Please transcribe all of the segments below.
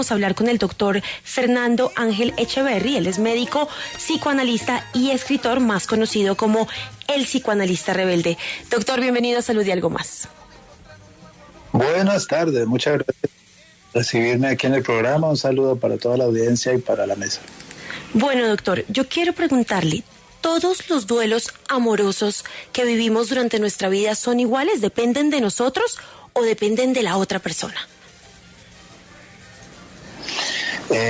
Vamos a hablar con el doctor Fernando Ángel Echeverry. Él es médico, psicoanalista y escritor, más conocido como el psicoanalista rebelde. Doctor, bienvenido a Salud y Algo Más. Buenas tardes, muchas gracias por recibirme aquí en el programa. Un saludo para toda la audiencia y para la mesa. Bueno, doctor, yo quiero preguntarle, ¿todos los duelos amorosos que vivimos durante nuestra vida son iguales? ¿Dependen de nosotros o dependen de la otra persona?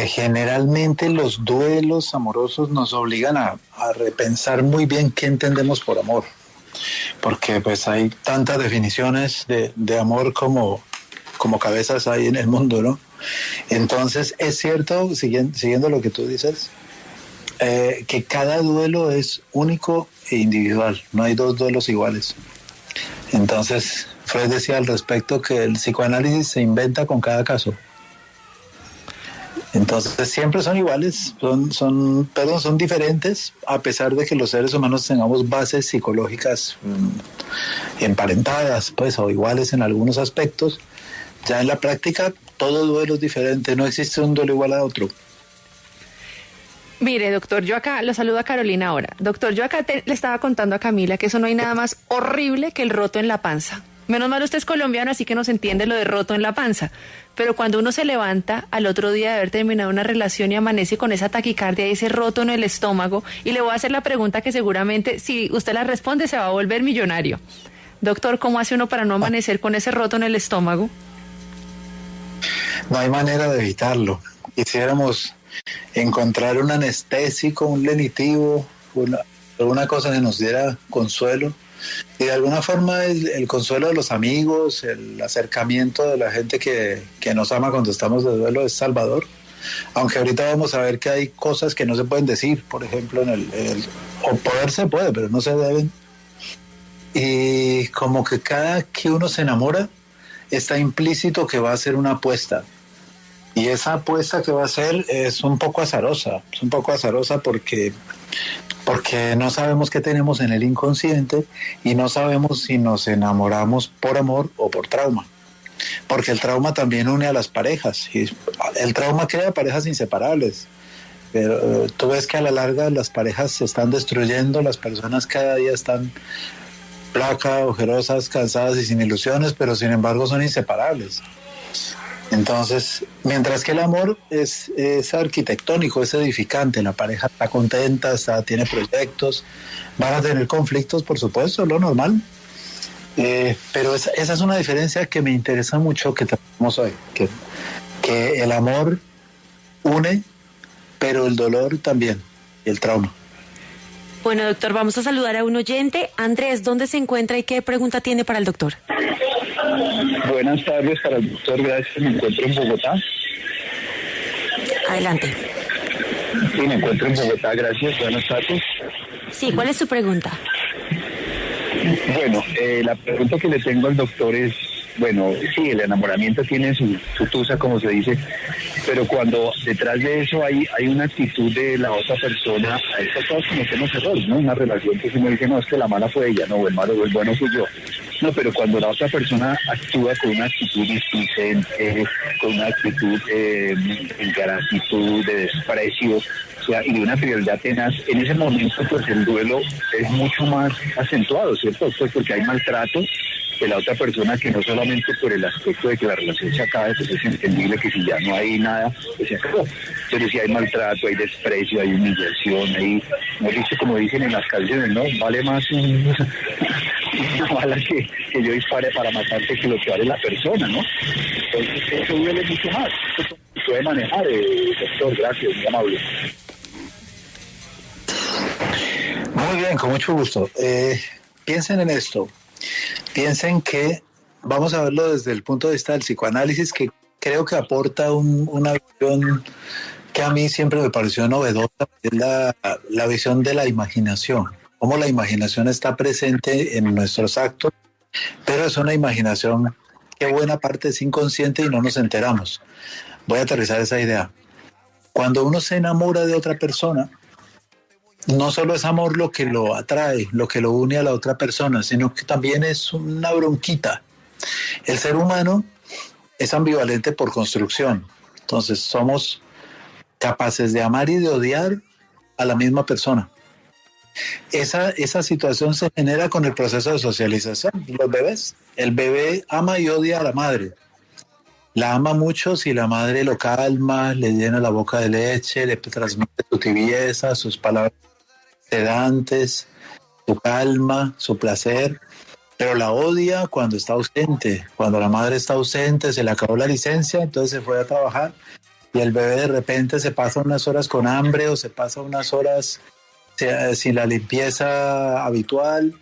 Generalmente los duelos amorosos nos obligan a repensar muy bien qué entendemos por amor, porque pues hay tantas definiciones de amor como cabezas hay en el mundo, ¿no? Entonces es cierto, siguiendo lo que tú dices, que cada duelo es único e individual, no hay dos duelos iguales. Entonces Freud decía al respecto que el psicoanálisis se inventa con cada caso. Entonces siempre son iguales, son diferentes, a pesar de que los seres humanos tengamos bases psicológicas emparentadas, pues, o iguales en algunos aspectos. Ya en la práctica todo duelo es diferente, no existe un duelo igual a otro. Mire, doctor, yo acá lo saludo a Carolina ahora. Doctor, yo acá le estaba contando a Camila que eso no hay nada más horrible que el roto en la panza. Menos mal usted es colombiano, así que nos entiende lo de roto en la panza. Pero cuando uno se levanta al otro día de haber terminado una relación y amanece con esa taquicardia y ese roto en el estómago, y le voy a hacer la pregunta que seguramente, si usted la responde, se va a volver millonario. Doctor, ¿cómo hace uno para no amanecer con ese roto en el estómago? No hay manera de evitarlo. Quisiéramos encontrar un anestésico, un lenitivo, alguna cosa que nos diera consuelo. Y de alguna forma el consuelo de los amigos, el acercamiento de la gente que nos ama cuando estamos de duelo es salvador. Aunque ahorita vamos a ver que hay cosas que no se pueden decir, por ejemplo, o poder se puede, pero no se deben. Y como que cada que uno se enamora, está implícito que va a ser una apuesta. Y esa apuesta que va a ser es un poco azarosa porque no sabemos qué tenemos en el inconsciente y no sabemos si nos enamoramos por amor o por trauma. Porque el trauma también une a las parejas. Y el trauma crea parejas inseparables. Pero tú ves que a la larga las parejas se están destruyendo, las personas cada día están flacas, ojerosas, cansadas y sin ilusiones, pero sin embargo son inseparables. Entonces, mientras que el amor es arquitectónico, es edificante, la pareja está contenta, tiene proyectos, van a tener conflictos, por supuesto, lo normal. Pero esa es una diferencia que me interesa mucho que tenemos hoy, que el amor une, pero el dolor también, y el trauma. Bueno, doctor, vamos a saludar a un oyente. Andrés, ¿dónde se encuentra y qué pregunta tiene para el doctor? Buenas tardes para el doctor, gracias. Me encuentro en Bogotá. Adelante. Sí, me encuentro en Bogotá, gracias. Buenas tardes. Sí, ¿cuál es su pregunta? Bueno, la pregunta que le tengo al doctor es, bueno, sí, el enamoramiento tiene su tusa, como se dice, pero cuando detrás de eso hay una actitud de la otra persona, a estas todos conocemos errores, ¿no? Una relación que uno dice, no, es que la mala fue ella, no, el malo o el bueno fui yo. No, pero cuando la otra persona actúa con una actitud displicente, con una actitud de ingratitud, de desprecio, o sea, y de una frialdad tenaz, en ese momento pues el duelo es mucho más acentuado, ¿cierto? Pues porque hay maltrato de la otra persona, que no solamente por el aspecto de que la relación se acabe, pues es entendible que si ya no hay nada, pues se acabó. Pero si hay maltrato, hay desprecio, hay humillación, hay, como dicen en las canciones, ¿no? Vale más una bala que yo dispare para matarte que lo que vale la persona, ¿no? Entonces eso duele mucho más. Eso se puede manejar, doctor, gracias, muy amable. Muy bien, con mucho gusto. Piensen en esto. Piensen que vamos a verlo desde el punto de vista del psicoanálisis, que creo que aporta una visión que a mí siempre me pareció novedosa, es la visión de la imaginación, cómo la imaginación está presente en nuestros actos, pero es una imaginación que buena parte es inconsciente y no nos enteramos. Voy a aterrizar esa idea. Cuando uno se enamora de otra persona, no solo es amor lo que lo atrae, lo que lo une a la otra persona, sino que también es una bronquita. El ser humano es ambivalente por construcción. Entonces somos capaces de amar y de odiar a la misma persona. Esa situación se genera con el proceso de socialización. Los bebés, el bebé ama y odia a la madre. La ama mucho si la madre lo calma, le llena la boca de leche, le transmite su tibieza, sus palabras sedantes, su calma, su placer, pero la odia cuando está ausente. Cuando la madre está ausente, se le acabó la licencia, entonces se fue a trabajar y el bebé de repente se pasa unas horas con hambre o se pasa unas horas sin la limpieza habitual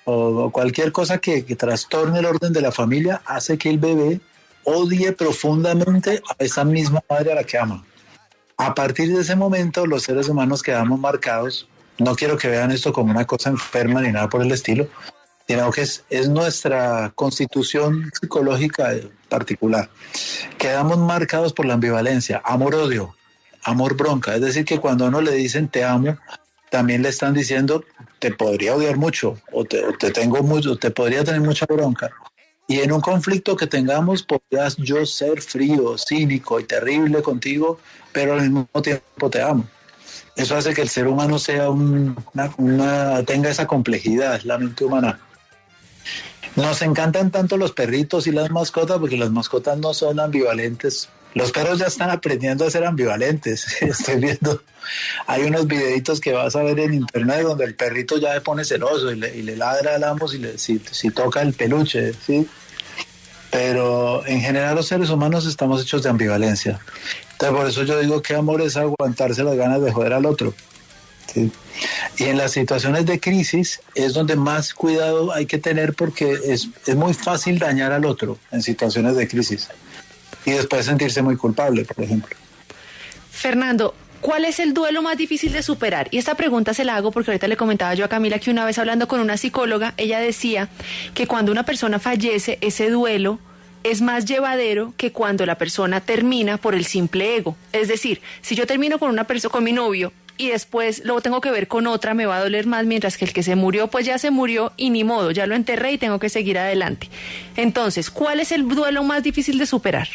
o cualquier cosa que trastorne el orden de la familia, hace que el bebé odie profundamente a esa misma madre a la que ama. A partir de ese momento, los seres humanos quedamos marcados. No quiero que vean esto como una cosa enferma ni nada por el estilo, sino que es nuestra constitución psicológica particular. Quedamos marcados por la ambivalencia, amor-odio, amor-bronca. Es decir, que cuando a uno le dicen te amo, también le están diciendo te podría odiar mucho o te tengo mucho, te podría tener mucha bronca. Y en un conflicto que tengamos, podrías yo ser frío, cínico y terrible contigo, pero al mismo tiempo te amo. Eso hace que el ser humano sea tenga esa complejidad, la mente humana. Nos encantan tanto los perritos y las mascotas porque las mascotas no son ambivalentes. Los perros ya están aprendiendo a ser ambivalentes. Estoy viendo, hay unos videitos que vas a ver en internet donde el perrito ya se pone celoso y le ladra al amo si toca el peluche, ¿sí? Pero en general los seres humanos estamos hechos de ambivalencia. Entonces por eso yo digo que amor es aguantarse las ganas de joder al otro, ¿sí? Y en las situaciones de crisis es donde más cuidado hay que tener porque es muy fácil dañar al otro en situaciones de crisis y después sentirse muy culpable, por ejemplo. Fernando, ¿cuál es el duelo más difícil de superar? Y esta pregunta se la hago porque ahorita le comentaba yo a Camila que una vez hablando con una psicóloga, ella decía que cuando una persona fallece, ese duelo es más llevadero que cuando la persona termina por el simple ego. Es decir, si yo termino con una persona, con mi novio, y después lo tengo que ver con otra, me va a doler más, mientras que el que se murió, pues ya se murió y ni modo, ya lo enterré y tengo que seguir adelante. Entonces, ¿cuál es el duelo más difícil de superar?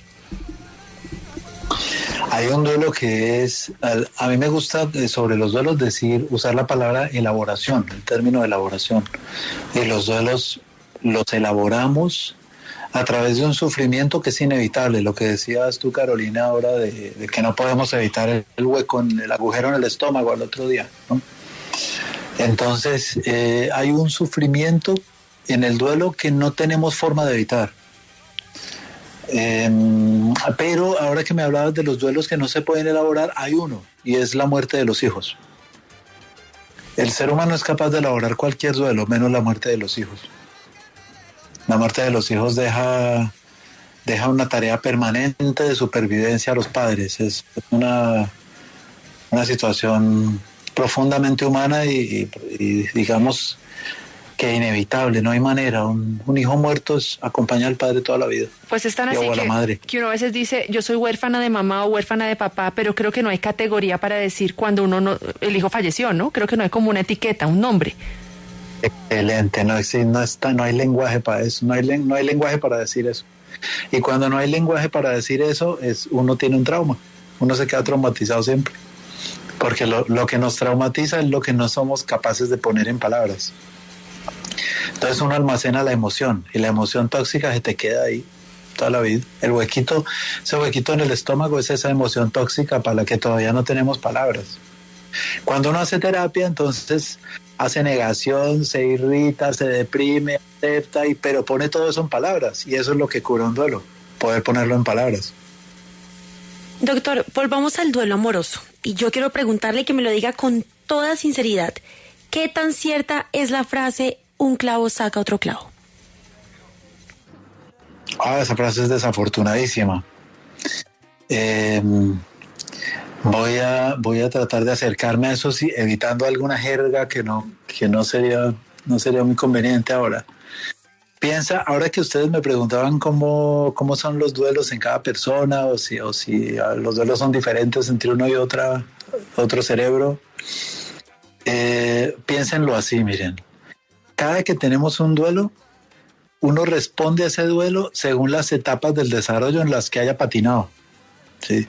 Hay un duelo que a mí me gusta sobre los duelos usar la palabra elaboración, el término de elaboración. Y los duelos los elaboramos a través de un sufrimiento que es inevitable, lo que decías tú, Carolina, ahora de que no podemos evitar el hueco, el agujero en el estómago al otro día, ¿no? Entonces, hay un sufrimiento en el duelo que no tenemos forma de evitar. Pero ahora que me hablabas de los duelos que no se pueden elaborar, hay uno, y es la muerte de los hijos. El ser humano es capaz de elaborar cualquier duelo, menos la muerte de los hijos. La muerte de los hijos deja una tarea permanente de supervivencia a los padres. Es una situación profundamente humana y digamos que inevitable, no hay manera. Un hijo muerto acompaña al padre toda la vida. Pues están así que uno a veces dice, yo soy huérfana de mamá o huérfana de papá, pero creo que no hay categoría para decir cuando el hijo falleció, ¿no? Creo que no hay como una etiqueta, un nombre. Excelente, no hay lenguaje para eso, no hay lenguaje para decir eso. Y cuando no hay lenguaje para decir eso, uno tiene un trauma, uno se queda traumatizado siempre, porque lo que nos traumatiza es lo que no somos capaces de poner en palabras. Entonces uno almacena la emoción, y la emoción tóxica se te queda ahí toda la vida. Ese huequito en el estómago es esa emoción tóxica para la que todavía no tenemos palabras. Cuando uno hace terapia, entonces hace negación, se irrita, se deprime, acepta, pero pone todo eso en palabras, y eso es lo que cura un duelo, poder ponerlo en palabras. Doctor, volvamos al duelo amoroso, y yo quiero preguntarle que me lo diga con toda sinceridad, ¿qué tan cierta es la frase un clavo saca otro clavo? Esa frase es desafortunadísima. Voy a tratar de acercarme a eso, sí, evitando alguna jerga que no sería muy conveniente ahora. Piensa, ahora que ustedes me preguntaban cómo son los duelos en cada persona, o si los duelos son diferentes entre uno y otro cerebro, piénsenlo así, miren. Cada que tenemos un duelo, uno responde a ese duelo según las etapas del desarrollo en las que haya patinado. ¿sí?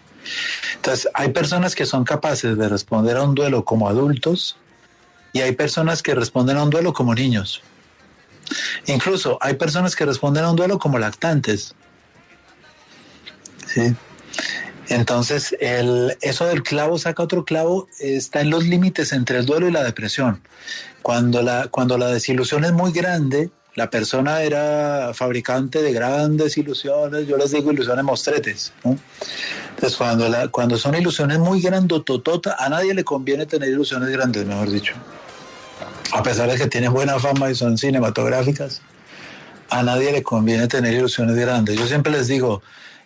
Entonces, hay personas que son capaces de responder a un duelo como adultos y hay personas que responden a un duelo como niños. Incluso hay personas que responden a un duelo como lactantes, ¿sí? Entonces, eso del clavo saca otro clavo está en los límites entre el duelo y la depresión. Cuando la desilusión es muy grande, la persona era fabricante de grandes ilusiones, yo les digo ilusiones mostretes, ¿no? Entonces, cuando son ilusiones muy grandotototas, a nadie le conviene tener ilusiones grandes, mejor dicho. A pesar de que tienen buena fama y son cinematográficas, a nadie le conviene tener ilusiones grandes. Yo siempre les digo,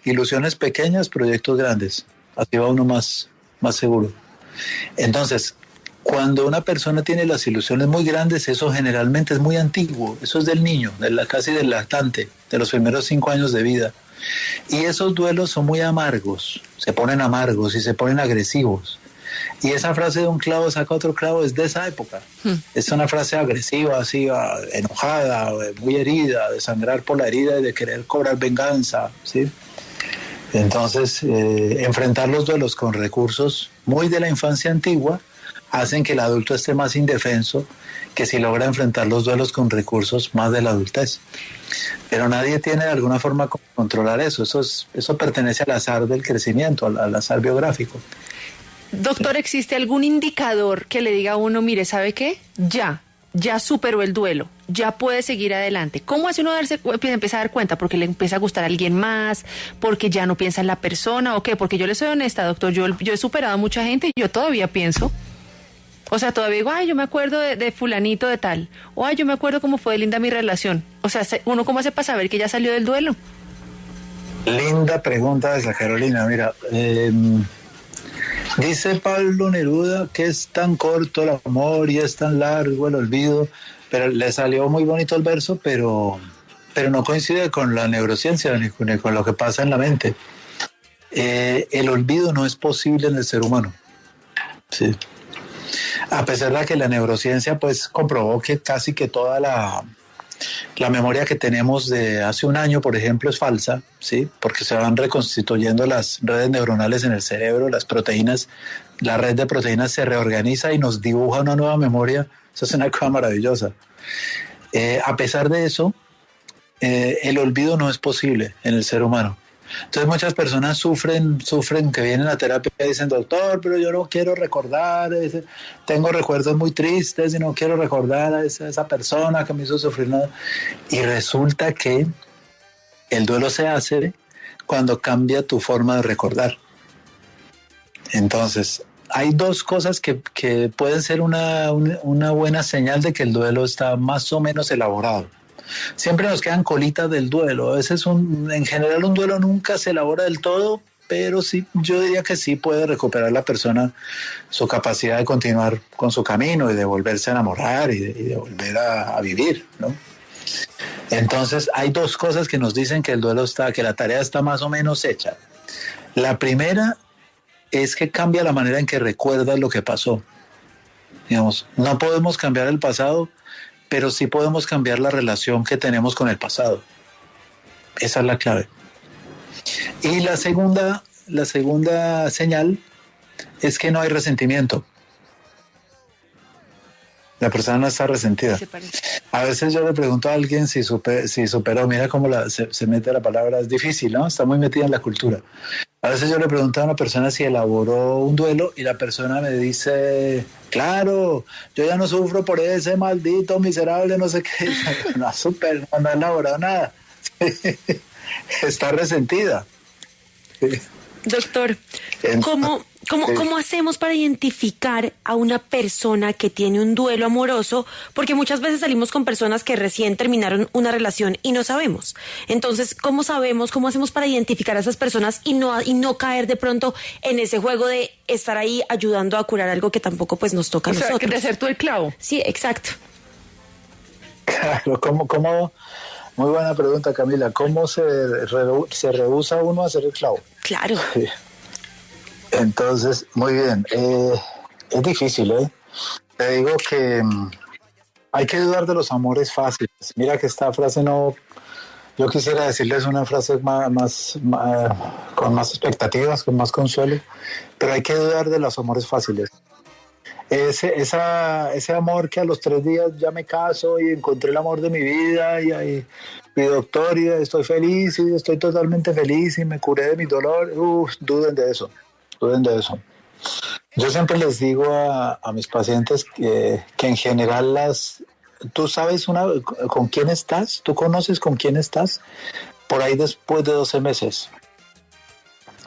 ilusiones pequeñas, proyectos grandes. Así va uno más seguro. Entonces, cuando una persona tiene las ilusiones muy grandes, eso generalmente es muy antiguo. Eso es del niño, casi del lactante, de los primeros 5 años de vida. Y esos duelos son muy amargos, se ponen amargos y se ponen agresivos. Y esa frase de un clavo saca otro clavo es de esa época. Es una frase agresiva, así, enojada, muy herida, de sangrar por la herida y de querer cobrar venganza, ¿sí? Entonces, enfrentar los duelos con recursos muy de la infancia antigua hacen que el adulto esté más indefenso que si logra enfrentar los duelos con recursos más de la adultez. Pero nadie tiene de alguna forma controlar eso. Eso pertenece al azar del crecimiento, al azar biográfico. Doctor, ¿existe algún indicador que le diga a uno, mire, ¿sabe qué? Ya superó el duelo, ya puede seguir adelante? ¿Cómo hace uno empieza a dar cuenta? ¿Porque le empieza a gustar a alguien más? ¿Porque ya no piensa en la persona? ¿O qué? Porque yo le soy honesta, doctor, yo he superado a mucha gente y yo todavía pienso. O sea, todavía digo, ay, yo me acuerdo de fulanito de tal. O ay, yo me acuerdo cómo fue de linda mi relación. O sea, ¿uno cómo hace para saber que ya salió del duelo? Linda pregunta esa, Carolina. Mira, dice Pablo Neruda que es tan corto el amor y es tan largo el olvido, pero le salió muy bonito el verso, pero no coincide con la neurociencia ni con lo que pasa en la mente. El olvido no es posible en el ser humano. Sí. A pesar de que la neurociencia pues comprobó que casi que toda la memoria que tenemos de hace un año, por ejemplo, es falsa, ¿sí? Porque se van reconstituyendo las redes neuronales en el cerebro, las proteínas, la red de proteínas se reorganiza y nos dibuja una nueva memoria. Eso es una cosa maravillosa. A pesar de eso, el olvido no es posible en el ser humano. Entonces muchas personas sufren que vienen a terapia y dicen, doctor, pero yo no quiero recordar, tengo recuerdos muy tristes y no quiero recordar a esa persona que me hizo sufrir nada. Y resulta que el duelo se hace cuando cambia tu forma de recordar. Entonces, hay dos cosas que pueden ser una buena señal de que el duelo está más o menos elaborado. Siempre nos quedan colitas del duelo. A veces en general un duelo nunca se elabora del todo, pero sí, yo diría que sí puede recuperar la persona su capacidad de continuar con su camino y de volverse a enamorar y de volver a vivir, ¿no? Entonces hay dos cosas que nos dicen que el duelo que la tarea está más o menos hecha. La primera es que cambia la manera en que recuerdas lo que pasó. Digamos, no podemos cambiar el pasado, pero sí podemos cambiar la relación que tenemos con el pasado. Esa es la clave. Y la segunda señal es que no hay resentimiento. La persona no está resentida. A veces yo le pregunto a alguien si superó, mira cómo se mete la palabra, es difícil, ¿no? Está muy metida en la cultura. A veces yo le pregunto a una persona si elaboró un duelo y la persona me dice, claro, yo ya no sufro por ese maldito miserable, no sé qué. No, no ha elaborado nada. Está resentida. Doctor, ¿cómo hacemos para identificar a una persona que tiene un duelo amoroso? Porque muchas veces salimos con personas que recién terminaron una relación y no sabemos. Entonces, ¿cómo hacemos para identificar a esas personas y no caer de pronto en ese juego de estar ahí ayudando a curar algo que tampoco pues nos toca a nosotros? O sea, de ser tú el clavo. Sí, exacto. Claro, ¿cómo? Muy buena pregunta, Camila. ¿Cómo se rehúsa uno a ser el clavo? Claro. Sí. Entonces, muy bien. Es difícil, ¿eh? Te digo que hay que dudar de los amores fáciles. Mira que esta frase no Yo quisiera decirles una frase con más expectativas, con más consuelo, pero hay que dudar de los amores fáciles. Ese amor que a los 3 días ya me caso y encontré el amor de mi vida y doctor, y estoy feliz y estoy totalmente feliz y me curé de mi dolor. Duden de eso. Yo siempre les digo a mis pacientes que en general tú sabes con quién estás, tú conoces con quién estás por ahí después de 12 meses.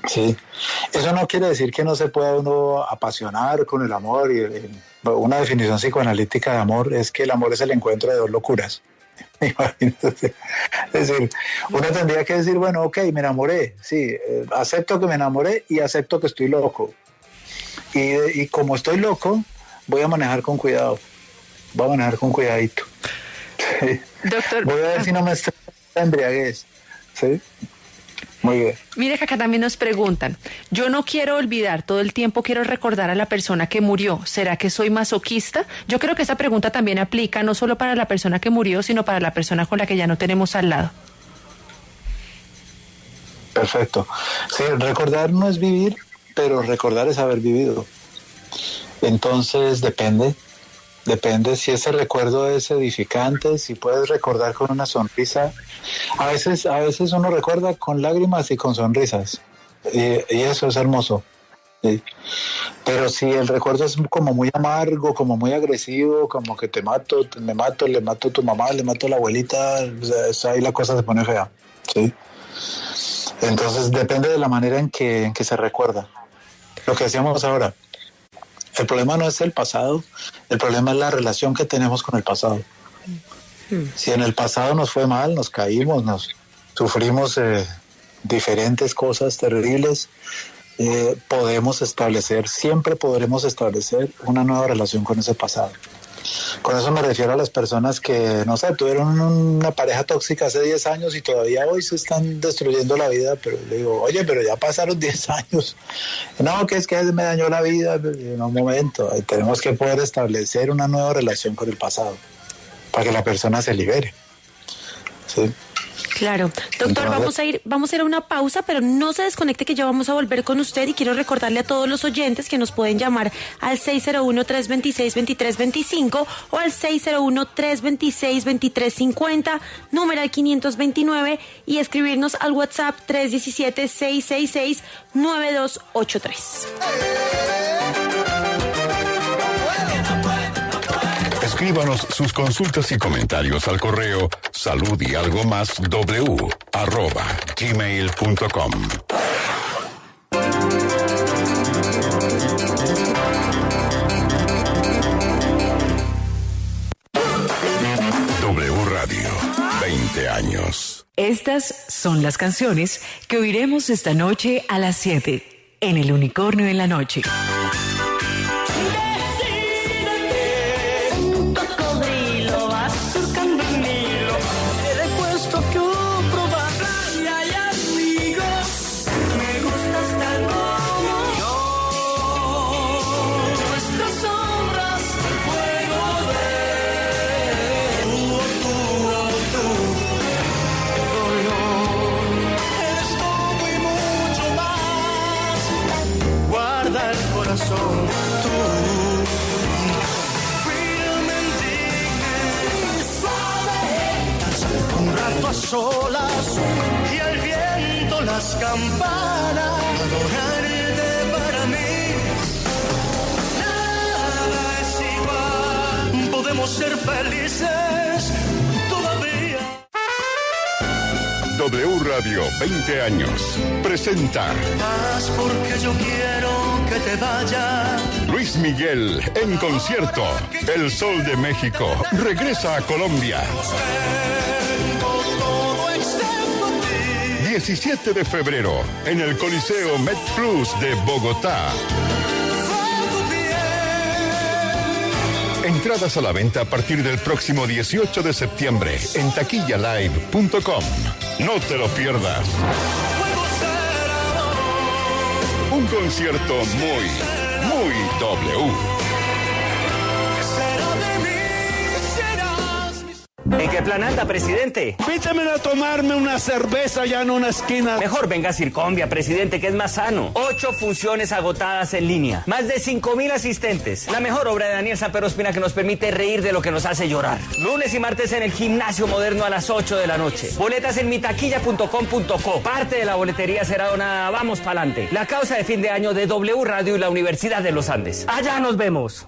Sí, eso no quiere decir que no se pueda uno apasionar con el amor. Una definición psicoanalítica de amor es que el amor es el encuentro de 2 locuras. Imagínate. Es decir, uno tendría que decir, bueno, ok, me enamoré, sí, acepto que me enamoré y acepto que estoy loco. Y como estoy loco, voy a manejar con cuidado, voy a manejar con cuidadito. Sí. Doctor, voy a ver si no me estoy embriaguez. ¿Sí? Muy bien. Mire que acá también nos preguntan, yo no quiero olvidar, todo el tiempo quiero recordar a la persona que murió, ¿será que soy masoquista? Yo creo que esa pregunta también aplica no solo para la persona que murió, sino para la persona con la que ya no tenemos al lado. Perfecto. Sí, recordar no es vivir, pero recordar es haber vivido. Entonces depende si ese recuerdo es edificante, si puedes recordar con una sonrisa. A veces uno recuerda con lágrimas y con sonrisas, y eso es hermoso. Sí. Pero si el recuerdo es como muy amargo, como muy agresivo, como que le mato a tu mamá, le mato a la abuelita, o sea, ahí la cosa se pone fea. ¿Sí? Entonces depende de la manera en que se recuerda. Lo que decíamos ahora, el problema no es el pasado, el problema es la relación que tenemos con el pasado. Si en el pasado nos fue mal, nos caímos, nos sufrimos diferentes cosas terribles, siempre podremos establecer una nueva relación con ese pasado. Con eso me refiero a las personas que, no sé, tuvieron una pareja tóxica hace 10 años y todavía hoy se están destruyendo la vida, pero le digo, oye, pero ya pasaron 10 años. No, que es que me dañó la vida. En un momento, tenemos que poder establecer una nueva relación con el pasado para que la persona se libere. ¿Sí? Claro. Doctor, Entonces, vamos a ir a una pausa, pero no se desconecte que ya vamos a volver con usted y quiero recordarle a todos los oyentes que nos pueden llamar al 601-326-2325 o al 601-326-2350, numeral 529 y escribirnos al WhatsApp 317-666-9283. Escríbanos sus consultas y comentarios al correo saludyalgomas@gmail.com. W Radio, 20 años. Estas son las canciones que oiremos esta noche a las 7 en El Unicornio en la Noche. Solas y al viento las campanas, adorarte para mí nada es igual, podemos ser felices todavía. W Radio 20 años presenta Más porque yo quiero que te vayas. Luis Miguel en concierto. El Sol de México regresa a Colombia. 17 de febrero en el Coliseo MedPlus de Bogotá. Entradas a la venta a partir del próximo 18 de septiembre en taquillalive.com. No te lo pierdas. Un concierto muy W. ¿En qué plan anda, presidente? Pítamelo a tomarme una cerveza allá en una esquina. Mejor venga a Circonvia, presidente, que es más sano. 8 funciones agotadas en línea. Más de 5,000 asistentes. La mejor obra de Daniel Sanpero Ospina que nos permite reír de lo que nos hace llorar. Lunes y martes en el Gimnasio Moderno a las 8 de la noche. Boletas en mitaquilla.com.co. Parte de la boletería será donada. Vamos pa'lante. La causa de fin de año de W Radio y la Universidad de los Andes. Allá nos vemos.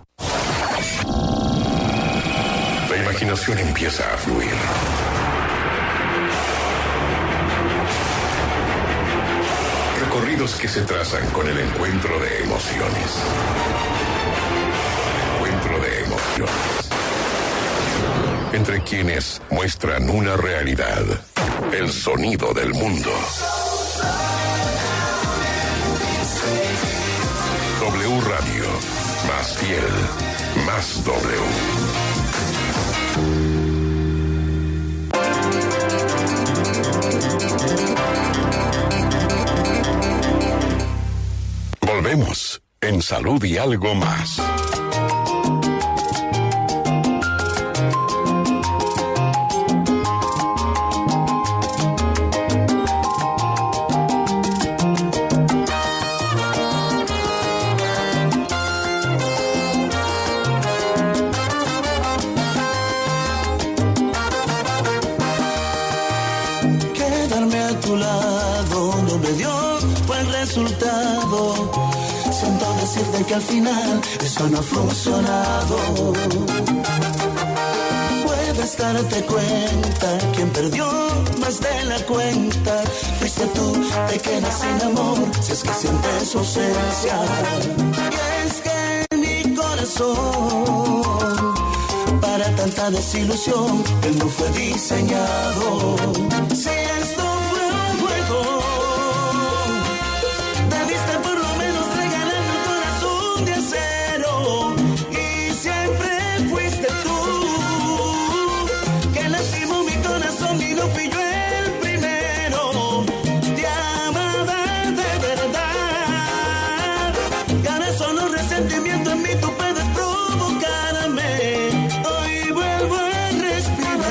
La imaginación empieza a fluir. Recorridos que se trazan con el encuentro de emociones. Encuentro de emociones. Entre quienes muestran una realidad. El sonido del mundo. W Radio. Más fiel. Más W. Volvemos en Salud y Algo Más. Quedarme a tu lado no me dio buen resultado. Siento decirte que al final eso no ha funcionado. Puedes darte cuenta, quien perdió más de la cuenta fuiste tú, te quedas sin amor si es que sientes su ausencia. Y es que mi corazón para tanta desilusión él no fue diseñado. Si esto fue un juego, debiste por lo menos regalarme un corazón de acero. Y siempre fuiste tú que lastimó mi corazón y no fui yo el primero. Te amaba de verdad y ahora solo resentimiento en mí tú puedes provocarme. Hoy vuelvo a respirar.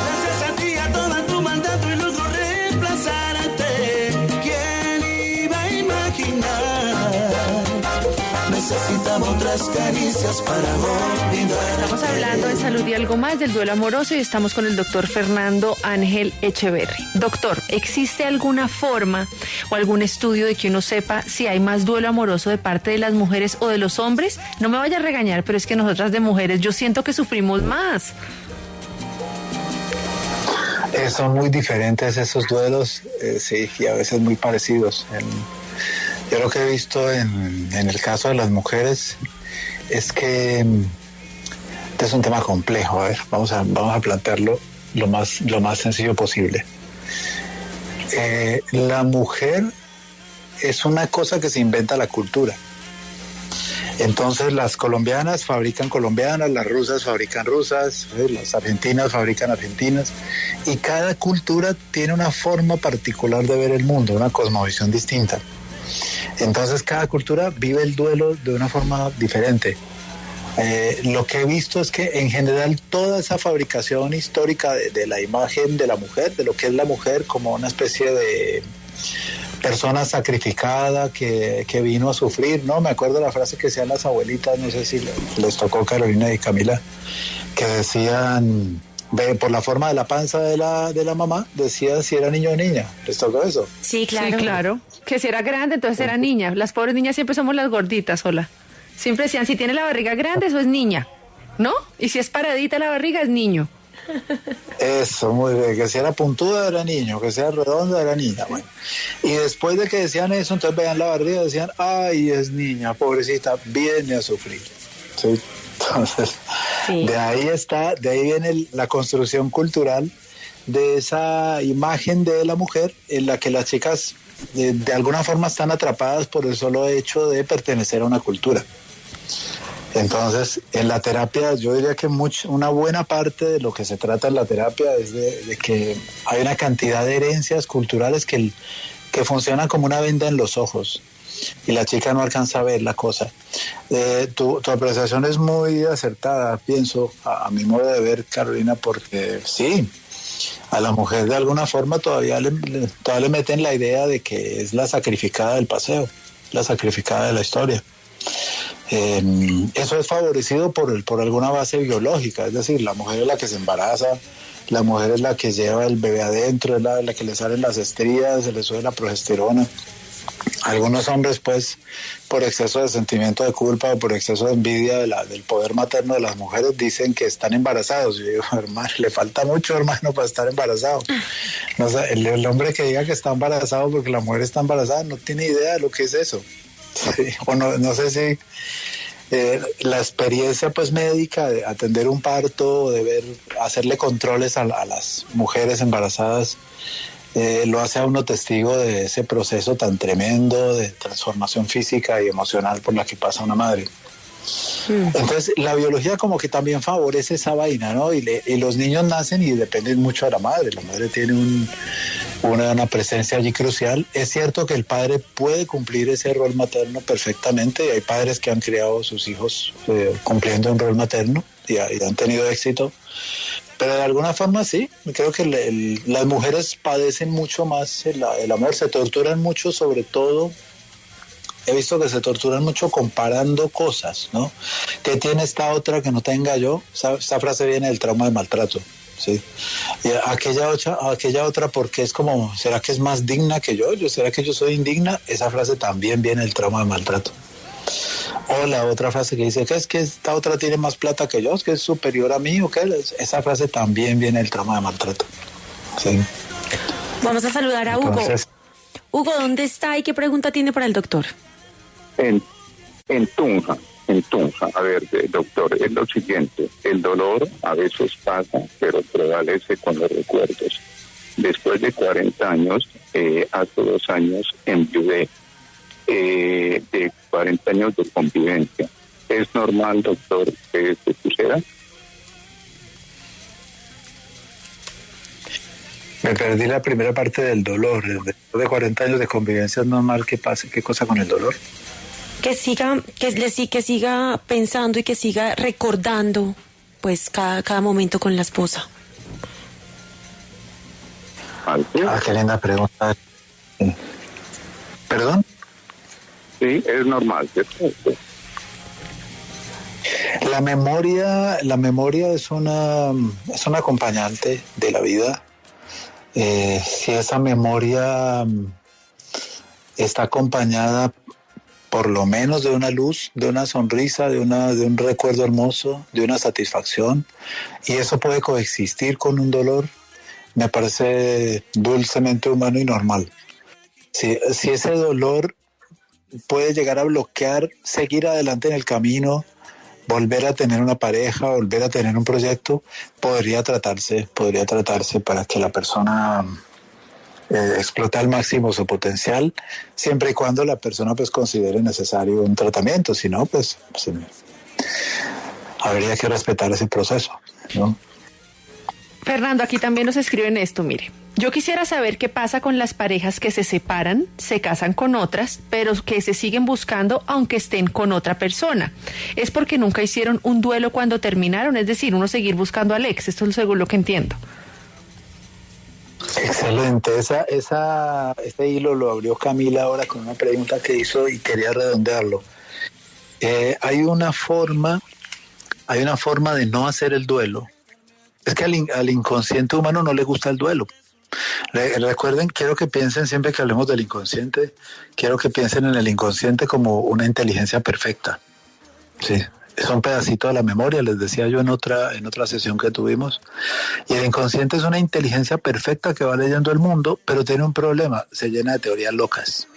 Gracias a ti, a toda tu maldad y luego reemplazarte. ¿Quién iba a imaginar? Necesitaba otras caricias para olvidar. Estamos hablando de salud y algo más del duelo amoroso y estamos con el doctor Fernando Ángel Echeverry. Doctor, ¿existe alguna forma o algún estudio de que uno sepa si hay más duelo amoroso de parte de las mujeres o de los hombres? No me vaya a regañar, pero es que nosotras de mujeres yo siento que sufrimos más. Son muy diferentes esos duelos, sí, y a veces muy parecidos. Yo lo que he visto en el caso de las mujeres es que este es un tema complejo. A ver, vamos a plantearlo lo más sencillo posible. La mujer es una cosa que se inventa la cultura. Entonces las colombianas fabrican colombianas, las rusas fabrican rusas, las argentinas fabrican argentinas, y cada cultura tiene una forma particular de ver el mundo, una cosmovisión distinta. Entonces cada cultura vive el duelo de una forma diferente. Lo que he visto es que en general toda esa fabricación histórica de la imagen de la mujer, de lo que es la mujer como una especie de persona sacrificada que vino a sufrir, ¿no? Me acuerdo la frase que decían las abuelitas, no sé si les tocó Carolina y Camila, que decían, por la forma de la panza de la mamá, decían si era niño o niña. ¿Les tocó eso? Sí, claro. Sí, claro. Que si era grande, entonces era niña. Las pobres niñas siempre somos las gorditas, hola. Siempre decían, si tiene la barriga grande, eso es niña, ¿no? Y si es paradita la barriga, es niño. Eso, muy bien. Que si era puntuda era niño, que sea redonda era niña. Bueno. Y después de que decían eso, entonces veían la barriga y decían, ay, es niña, pobrecita, viene a sufrir. ¿Sí? Entonces, sí. De ahí viene la construcción cultural de esa imagen de la mujer en la que las chicas de alguna forma están atrapadas por el solo hecho de pertenecer a una cultura. Entonces, en la terapia, yo diría que una buena parte de lo que se trata en la terapia es de que hay una cantidad de herencias culturales que funcionan como una venda en los ojos. y la chica no alcanza a ver la cosa. Tu apreciación es muy acertada, pienso, a mi modo de ver, Carolina, porque sí, a la mujer de alguna forma todavía le meten la idea de que es la sacrificada del paseo, la sacrificada de la historia. Eso es favorecido por alguna base biológica, es decir, la mujer es la que se embaraza, la mujer es la que lleva el bebé adentro, es la que le salen las estrías, se le sube la progesterona. Algunos hombres, pues, por exceso de sentimiento de culpa o por exceso de envidia del poder materno de las mujeres, dicen que están embarazados. Yo digo, hermano, le falta mucho, hermano, para estar embarazado. No, el hombre que diga que está embarazado porque la mujer está embarazada no tiene idea de lo que es eso. Sí, o no sé si la experiencia, pues, médica de atender un parto, de hacerle controles a las mujeres embarazadas, lo hace a uno testigo de ese proceso tan tremendo de transformación física y emocional por la que pasa una madre. Entonces la biología como que también favorece esa vaina, ¿no? Y los niños nacen y dependen mucho de la madre tiene una presencia allí crucial. Es cierto que el padre puede cumplir ese rol materno perfectamente, y hay padres que han criado a sus hijos cumpliendo un rol materno y han tenido éxito. Pero de alguna forma sí, creo que las mujeres padecen mucho más el amor, se torturan mucho, sobre todo, he visto que se torturan mucho comparando cosas, ¿no? ¿Qué tiene esta otra que no tenga yo? Esa frase viene del trauma de maltrato, ¿sí? Y aquella otra porque es como, ¿será que es más digna que yo? ¿Será que yo soy indigna? Esa frase también viene del trauma de maltrato. O la otra frase que dice, ¿qué es que esta otra tiene más plata que yo? ¿Es que es superior a mí o qué? Esa frase también viene del trauma de maltrato. Sí. Vamos a saludar a Hugo. Entonces, Hugo, ¿dónde está y qué pregunta tiene para el doctor? En Tunja. A ver, doctor, es lo siguiente. El dolor a veces pasa, pero prevalece con los recuerdos. Después de 40 años, hace 2 años enviudé. De 40 años de convivencia. ¿Es normal, doctor, que se pusiera? Me perdí la primera parte del dolor. Después de 40 años de convivencia, ¿es normal que pase? ¿Qué cosa con el dolor? Que siga pensando y que siga recordando, pues, cada momento con la esposa. Qué linda pregunta. ¿Perdón? Sí, es normal, ¿cierto? La memoria es una acompañante de la vida. Si esa memoria está acompañada por lo menos de una luz, de una sonrisa, de un recuerdo hermoso, de una satisfacción, y eso puede coexistir con un dolor, me parece dulcemente humano y normal. Si ese dolor puede llegar a bloquear, seguir adelante en el camino, volver a tener una pareja, volver a tener un proyecto, podría tratarse para que la persona explote al máximo su potencial, siempre y cuando la persona, pues, considere necesario un tratamiento. Si no, pues habría que respetar ese proceso, ¿no? Fernando, aquí también nos escriben esto, mire. Yo quisiera saber qué pasa con las parejas que se separan, se casan con otras, pero que se siguen buscando aunque estén con otra persona. ¿Es porque nunca hicieron un duelo cuando terminaron? Es decir, uno seguir buscando al ex, esto es según lo que entiendo. Excelente, este hilo lo abrió Camila ahora con una pregunta que hizo y quería redondearlo. Hay una forma de no hacer el duelo. Es que al inconsciente humano no le gusta el duelo. Recuerden, quiero que piensen, siempre que hablemos del inconsciente, quiero que piensen en el inconsciente como una inteligencia perfecta. Sí, es un pedacito de la memoria, les decía yo en otra sesión que tuvimos. Y el inconsciente es una inteligencia perfecta que va leyendo el mundo, pero tiene un problema, se llena de teorías locas.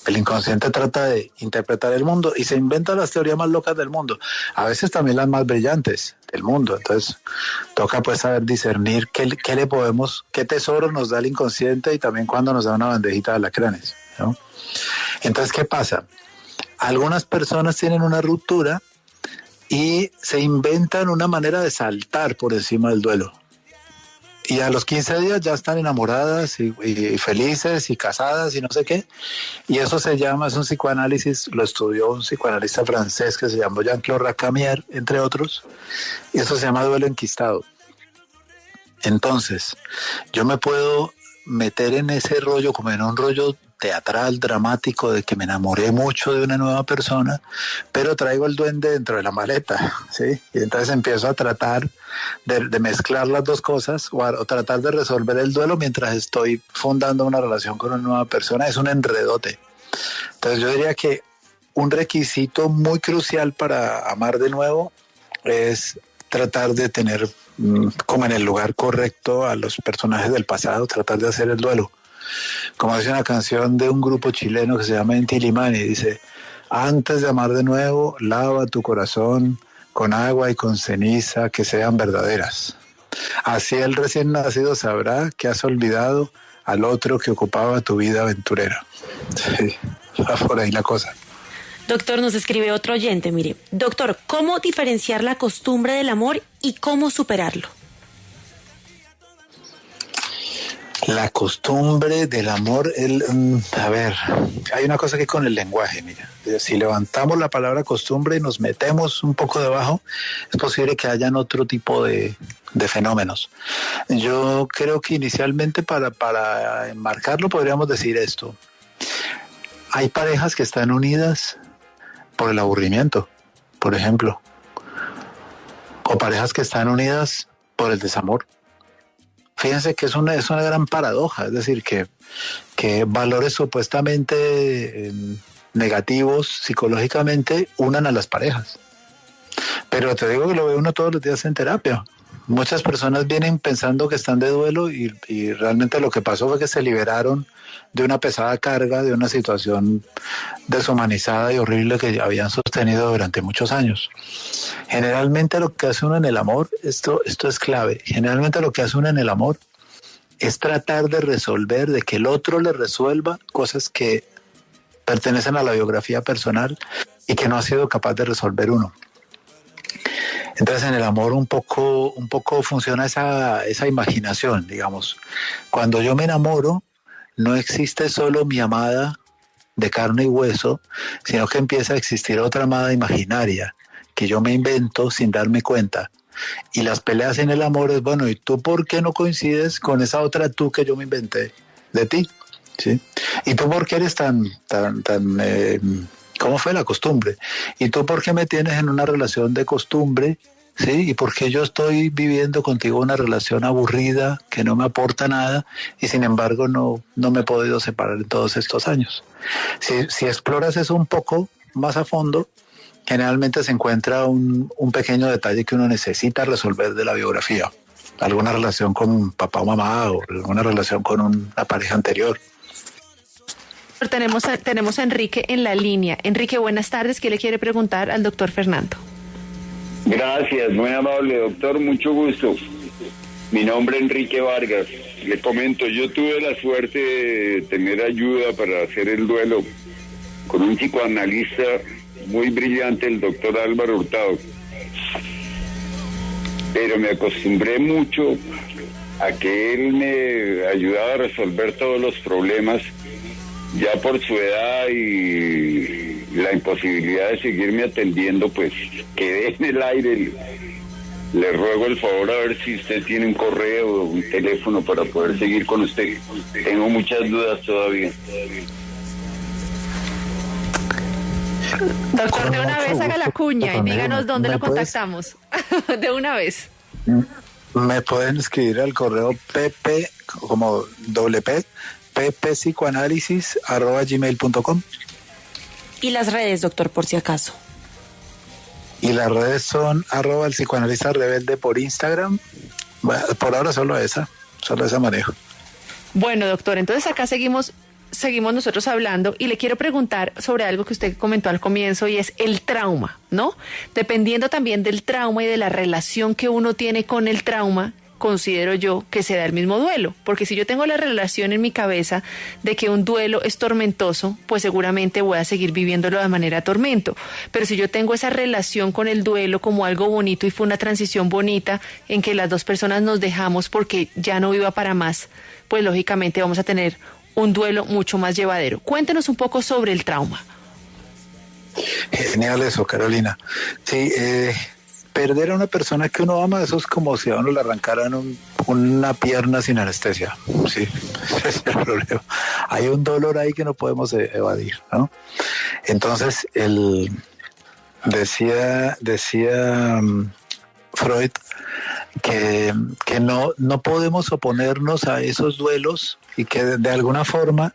El inconsciente trata de interpretar el mundo y se inventa las teorías más locas del mundo, a veces también las más brillantes del mundo. Entonces toca, pues, saber discernir qué tesoro nos da el inconsciente y también cuando nos da una bandejita de alacranes, ¿no? Entonces, ¿qué pasa? Algunas personas tienen una ruptura y se inventan una manera de saltar por encima del duelo. y a los 15 días ya están enamoradas y felices y casadas y no sé qué. Y eso se llama, es un psicoanálisis, lo estudió un psicoanalista francés que se llamó Jean-Claude Racamier, entre otros, y eso se llama duelo enquistado. Entonces, yo me puedo meter en ese rollo, como en un rollo teatral, dramático, de que me enamoré mucho de una nueva persona, pero traigo el duende dentro de la maleta, ¿sí? Y entonces empiezo a tratar de mezclar las dos cosas o tratar de resolver el duelo mientras estoy fundando una relación con una nueva persona. Es un enredote. Entonces yo diría que un requisito muy crucial para amar de nuevo es tratar de tener como en el lugar correcto a los personajes del pasado, tratar de hacer el duelo. Como dice una canción de un grupo chileno que se llama Inti Illimani, dice: antes de amar de nuevo, lava tu corazón con agua y con ceniza que sean verdaderas. Así el recién nacido sabrá que has olvidado al otro que ocupaba tu vida aventurera. Sí, va por ahí la cosa. Doctor, nos escribe otro oyente, mire. Doctor, ¿cómo diferenciar la costumbre del amor y cómo superarlo? La costumbre del amor, a ver, hay una cosa que con el lenguaje, mira, si levantamos la palabra costumbre y nos metemos un poco debajo, es posible que hayan otro tipo de fenómenos. Yo creo que inicialmente para enmarcarlo podríamos decir esto: hay parejas que están unidas por el aburrimiento, por ejemplo, o parejas que están unidas por el desamor. Fíjense que es una gran paradoja, es decir, que valores supuestamente negativos psicológicamente unan a las parejas. Pero te digo que lo ve uno todos los días en terapia. Muchas personas vienen pensando que están de duelo y realmente lo que pasó fue que se liberaron de una pesada carga, de una situación deshumanizada y horrible que habían sostenido durante muchos años. Generalmente lo que hace uno en el amor, esto es clave, generalmente lo que hace uno en el amor es tratar de resolver, de que el otro le resuelva cosas que pertenecen a la biografía personal y que no ha sido capaz de resolver uno. Entonces en el amor un poco funciona esa imaginación, digamos. Cuando yo me enamoro, no existe solo mi amada de carne y hueso, sino que empieza a existir otra amada imaginaria que yo me invento sin darme cuenta. Y las peleas en el amor es, bueno, ¿y tú por qué no coincides con esa otra tú que yo me inventé de ti? ¿Sí? ¿Y tú por qué eres tan ¿cómo fue la costumbre? ¿Y tú por qué me tienes en una relación de costumbre? ¿Sí? ¿Y por qué yo estoy viviendo contigo una relación aburrida que no me aporta nada y sin embargo no me he podido separar en todos estos años? Si exploras eso un poco más a fondo, generalmente se encuentra un pequeño detalle que uno necesita resolver de la biografía. Alguna relación con papá o mamá o alguna relación con una pareja anterior. Tenemos a Enrique en la línea. Enrique, buenas tardes. ¿Qué le quiere preguntar al doctor Fernando? Gracias, muy amable doctor, mucho gusto. Mi nombre es Enrique Vargas. Le comento, yo tuve la suerte de tener ayuda para hacer el duelo con un psicoanalista muy brillante, el doctor Álvaro Hurtado. Pero me acostumbré mucho a que él me ayudaba a resolver todos los problemas, ya por su edad y la imposibilidad de seguirme atendiendo, pues quedé en el aire. Le ruego el favor a ver si usted tiene un correo o un teléfono para poder seguir con usted. Tengo muchas dudas todavía. Doctor, de una vez haga la cuña y díganos dónde lo contactamos. De una vez. Me pueden escribir al correo pp, como doble p, ppsicoanálisis@gmail.com. Y las redes, doctor, por si acaso. Y las redes son @el psicoanalista rebelde por Instagram. Bueno, por ahora solo esa manejo. Bueno, doctor, entonces acá seguimos nosotros hablando y le quiero preguntar sobre algo que usted comentó al comienzo y es el trauma, ¿no? Dependiendo también del trauma y de la relación que uno tiene con el trauma, considero yo que se da el mismo duelo, porque si yo tengo la relación en mi cabeza de que un duelo es tormentoso, pues seguramente voy a seguir viviéndolo de manera tormento, pero si yo tengo esa relación con el duelo como algo bonito y fue una transición bonita en que las dos personas nos dejamos porque ya no iba para más, pues lógicamente vamos a tener un duelo mucho más llevadero. Cuéntenos un poco sobre el trauma. Genial eso, Carolina. Sí, perder a una persona que uno ama, eso es como si a uno le arrancaran una pierna sin anestesia. Sí, ese es el problema. Hay un dolor ahí que no podemos evadir, ¿no? Entonces, decía Freud que no podemos oponernos a esos duelos y que de alguna forma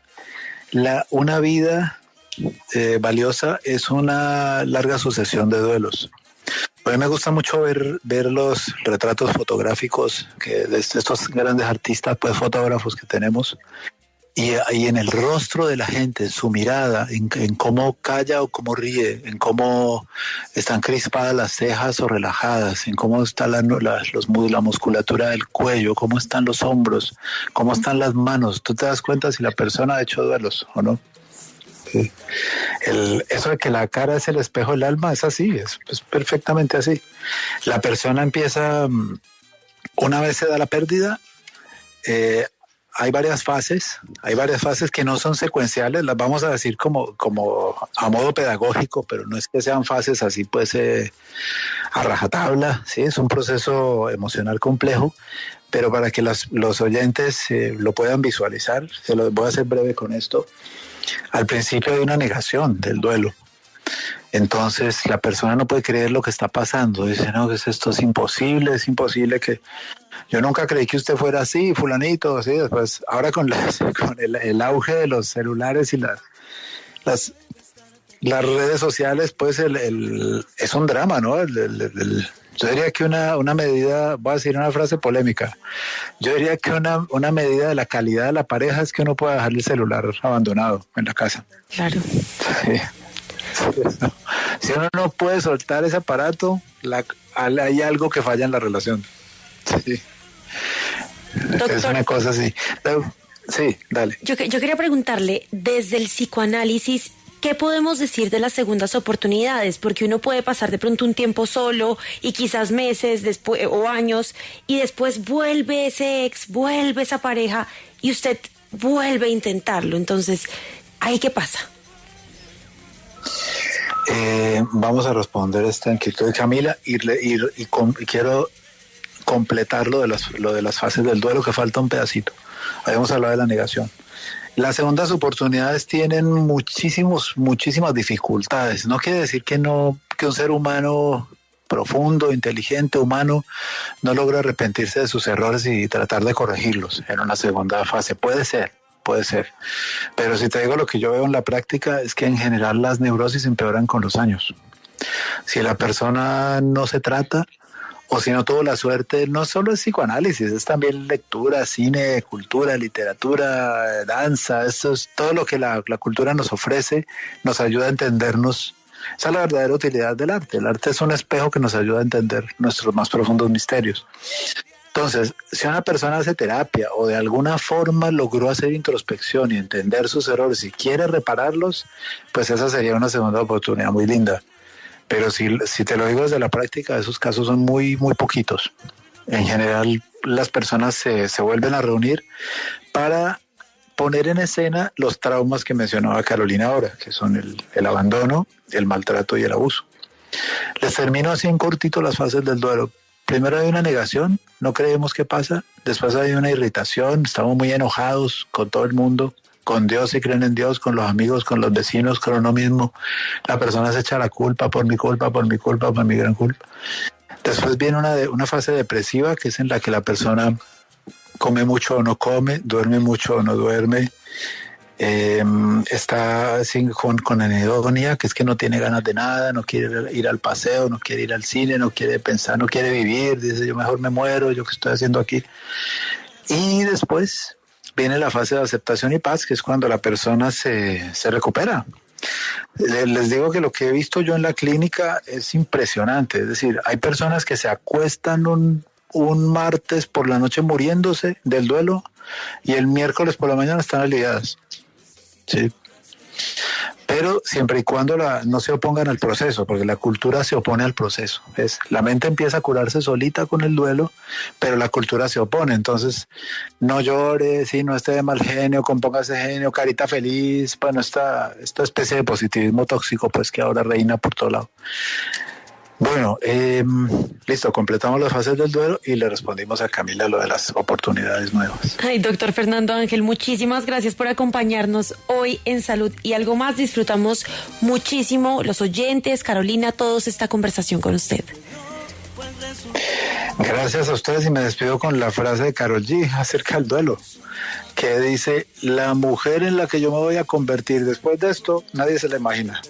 una vida valiosa es una larga sucesión de duelos. A mí me gusta mucho ver los retratos fotográficos de estos grandes artistas, pues fotógrafos que tenemos, y en el rostro de la gente, en su mirada, en cómo calla o cómo ríe, en cómo están crispadas las cejas o relajadas, en cómo está la musculatura del cuello, cómo están los hombros, cómo están las manos. Tú te das cuenta si la persona ha hecho duelos o no. Sí. Eso de que la cara es el espejo del alma es así, es perfectamente así. La persona empieza, una vez se da la pérdida, hay varias fases que no son secuenciales, las vamos a decir como a modo pedagógico, pero no es que sean fases así pues a rajatabla, ¿sí? Es un proceso emocional complejo, pero para que los oyentes lo puedan visualizar, se los voy a hacer breve con esto. Al principio hay una negación del duelo. Entonces la persona no puede creer lo que está pasando. Dice, no, esto es imposible que... Yo nunca creí que usted fuera así, fulanito, así. Después, ahora con el auge de los celulares y las redes sociales, pues es un drama, ¿no? Yo diría que una medida, voy a decir una frase polémica, yo diría que una medida de la calidad de la pareja es que uno pueda dejar el celular abandonado en la casa. Claro. Sí. Si uno no puede soltar ese aparato, hay algo que falla en la relación. Sí. Doctor, es una cosa así. Sí, dale. Yo quería preguntarle, desde el psicoanálisis, ¿qué podemos decir de las segundas oportunidades? Porque uno puede pasar de pronto un tiempo solo y quizás meses después o años y después vuelve ese ex, vuelve esa pareja y usted vuelve a intentarlo. Entonces, ¿ahí qué pasa? Vamos a responder esta inquietud de Camila y quiero completar lo de las fases del duelo, que falta un pedacito. Habíamos hablado de la negación. Las segundas oportunidades tienen muchísimas dificultades. No quiere decir que un ser humano profundo, inteligente, humano, no logra arrepentirse de sus errores y tratar de corregirlos en una segunda fase. Puede ser. Pero si te digo lo que yo veo en la práctica es que en general las neurosis empeoran con los años. Si la persona no se trata, o si no tuvo la suerte, no solo es psicoanálisis, es también lectura, cine, cultura, literatura, danza, eso es todo lo que la cultura nos ofrece, nos ayuda a entendernos. Esa es la verdadera utilidad del arte. El arte es un espejo que nos ayuda a entender nuestros más profundos misterios. Entonces, si una persona hace terapia o de alguna forma logró hacer introspección y entender sus errores y quiere repararlos, pues esa sería una segunda oportunidad muy linda. Pero si te lo digo desde la práctica, esos casos son muy, muy poquitos. En general, las personas se vuelven a reunir para poner en escena los traumas que mencionaba Carolina ahora, que son el abandono, el maltrato y el abuso. Les termino así en cortito las fases del duelo. Primero hay una negación, no creemos que pasa. Después hay una irritación, estamos muy enojados con todo el mundo, con Dios si creen en Dios, con los amigos, con los vecinos, con uno mismo. La persona se echa la culpa, por mi gran culpa. Después viene una fase depresiva, que es en la que la persona come mucho o no come, duerme mucho o no duerme, está con anedonia, que es que no tiene ganas de nada, no quiere ir al paseo, no quiere ir al cine, no quiere pensar, no quiere vivir, dice yo mejor me muero, yo qué estoy haciendo aquí. Y después viene la fase de aceptación y paz, que es cuando la persona se recupera. Les digo que lo que he visto yo en la clínica es impresionante, es decir, hay personas que se acuestan un martes por la noche muriéndose del duelo y el miércoles por la mañana están aliviadas. Sí. Pero siempre y cuando no se opongan al proceso, porque la cultura se opone al proceso. La mente empieza a curarse solita con el duelo, pero la cultura se opone. Entonces, no llore, sí, no esté de mal genio, compóngase genio, carita feliz. Bueno, esta especie de positivismo tóxico, pues, que ahora reina por todo lado. Bueno, listo, completamos las fases del duelo y le respondimos a Camila lo de las oportunidades nuevas. Ay, doctor Fernando Ángel, muchísimas gracias por acompañarnos hoy en Salud y Algo Más. Disfrutamos muchísimo, los oyentes, Carolina, todos, esta conversación con usted. Gracias a ustedes y me despido con la frase de Karol G acerca del duelo, que dice: la mujer en la que yo me voy a convertir después de esto, nadie se la imagina.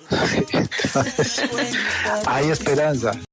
Entonces, hay esperanza.